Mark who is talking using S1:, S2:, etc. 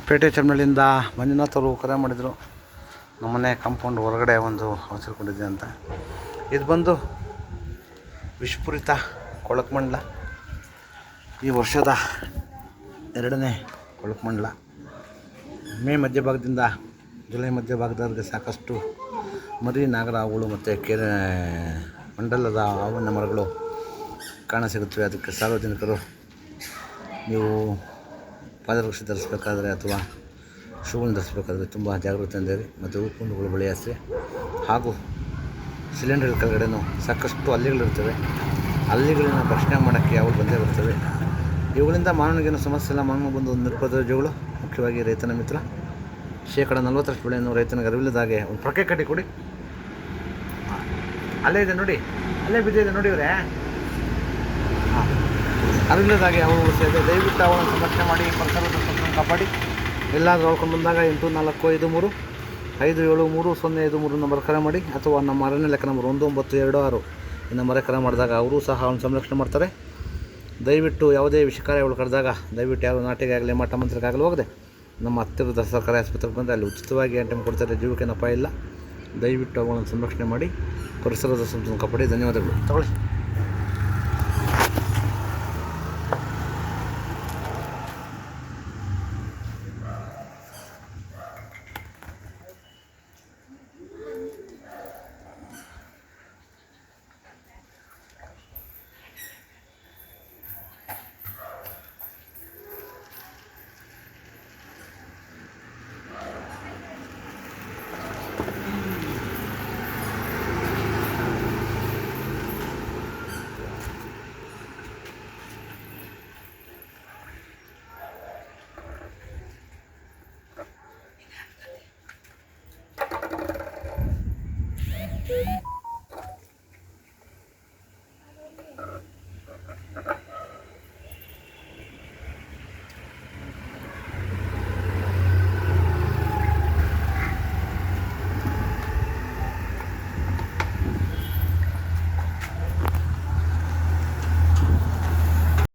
S1: ಪೇಟೆ ಚನ್ನಹಳ್ಳಿಯಿಂದ ಮಂಜುನಾಥ್ ಅವರು ಕರೆ ಮಾಡಿದರು. ನಮ್ಮನೆ ಕಾಂಪೌಂಡ್ ಹೊರಗಡೆ ಒಂದು ಹಸಿರುಕೊಂಡಿದೆ ಅಂತ. ಇದು ಬಂದು ವಿಷಪೂರಿತ ಕೊಳಕುಮಂಡಲ. ಈ ವರ್ಷದ 2ನೇ ಕೊಳಕುಮಂಡಲ. ಮೇ ಮಧ್ಯಭಾಗದಿಂದ ಜುಲೈ ಮಧ್ಯಭಾಗದವರೆಗೆ ಸಾಕಷ್ಟು ಮರಿ ನಾಗರ ಹಾವುಗಳು ಮತ್ತು ಕೆರೆ ಮಂಡಲದ ಹಾವಿನ ಮರಗಳು ಕಾಣಸಿಗುತ್ತವೆ. ಅದಕ್ಕೆ ಸಾರ್ವಜನಿಕರು ನೀವು ಪಾದರಕ್ಷೆ ಧರಿಸಬೇಕಾದ್ರೆ ಅಥವಾ ಶೂವನ್ನು ಧರಿಸಬೇಕಾದ್ರೆ ತುಂಬ ಜಾಗೃತಿಯಿಂದ ಇರಿ. ಮತ್ತು ಹೂಕುಂಡಗಳು ಬಳಿಯಾಸ್ರಿ ಹಾಗೂ ಸಿಲಿಂಡರ್ ಕೆಳಗಡೆನೂ ಸಾಕಷ್ಟು ಹಲ್ಲಿಗಳಿರ್ತವೆ. ಹಲ್ಲಿಗಳನ್ನ ಭಕ್ಷಣೆ ಮಾಡೋಕ್ಕೆ ಯಾವಾಗ ಬಂದೇ ಬರ್ತವೆ. ಇವುಗಳಿಂದ ಮಾನವನಿಗೇನು ಸಮಸ್ಯೆ ಇಲ್ಲ. ಮಾನವ ಬಂದು ಒಂದು ನಿರ್ಪದೋಜಗಳು, ಮುಖ್ಯವಾಗಿ ರೈತನ ಮಿತ್ರ. 40% ಬೆಳೆಯನ್ನು ರೈತನಿಗೆ ಅರಿವಿಲ್ಲದ ಹಾಗೆ ಒಂದು ಪ್ರಕ್ಕೆ ಕಟ್ಟಿ ಕೊಡಿ. ಅಲ್ಲೇ ಇದೆ ನೋಡಿ, ಅಲ್ಲೇ ಬಿದ್ದಿದೆ ನೋಡಿ ಇವರೇ. ಹಾಂ, ಅರಿವಿಲ್ಲದಾಗೆ ಅವಳು ಉಳಿಸಿದೆ. ದಯವಿಟ್ಟು ಅವಳನ್ನು ಸಂರಕ್ಷಣೆ ಮಾಡಿ, ಪರಿಸರದ ಸಂರಕ್ಷಣೆ ಕಾಪಾಡಿ. ಎಲ್ಲಾದರೂ ಹೊಳ್ಕೊಂಡು ಬಂದಾಗ 8453 ನಂಬರ್ ಕರೆ ಮಾಡಿ, ಅಥವಾ ನಮ್ಮ ಅರಣ್ಯ ಲೆಕ್ಕ ನಂಬರ್ 1926 ಈ ನಂಬರೇ ಕರೆ ಮಾಡಿದಾಗ ಅವರು ಸಹ ಅವನು ಸಂರಕ್ಷಣೆ ಮಾಡ್ತಾರೆ. ದಯವಿಟ್ಟು ಯಾವುದೇ ವಿಷಕಾರಿಗಳು ಕರೆದಾಗ ದಯವಿಟ್ಟು ಯಾವ ನಾಟಿಗೆ ಆಗಲಿ ಮಠ ಮಂತ್ರಕ್ಕಾಗಲಿ ಹೋಗದೆ ನಮ್ಮ ಹತ್ತಿರದ ಸರ್ಕಾರಿ ಆಸ್ಪತ್ರೆಗೆ ಬಂದರೆ ಅಲ್ಲಿ ಉಚಿತವಾಗಿ ಆಂಟಿಮ್ ಕೊಡ್ತಾರೆ. ಜೀವಕ್ಕೆ ಅಪಾಯ ಇಲ್ಲ. ದಯವಿಟ್ಟು ಅವುಗಳನ್ನು ಸಂರಕ್ಷಣೆ ಮಾಡಿ, ಪರಿಸರದ ಸಂರಕ್ಷಣೆ ಕಾಪಾಡಿ. ಧನ್ಯವಾದಗಳು. ತಗೊಳ್ಳಿ.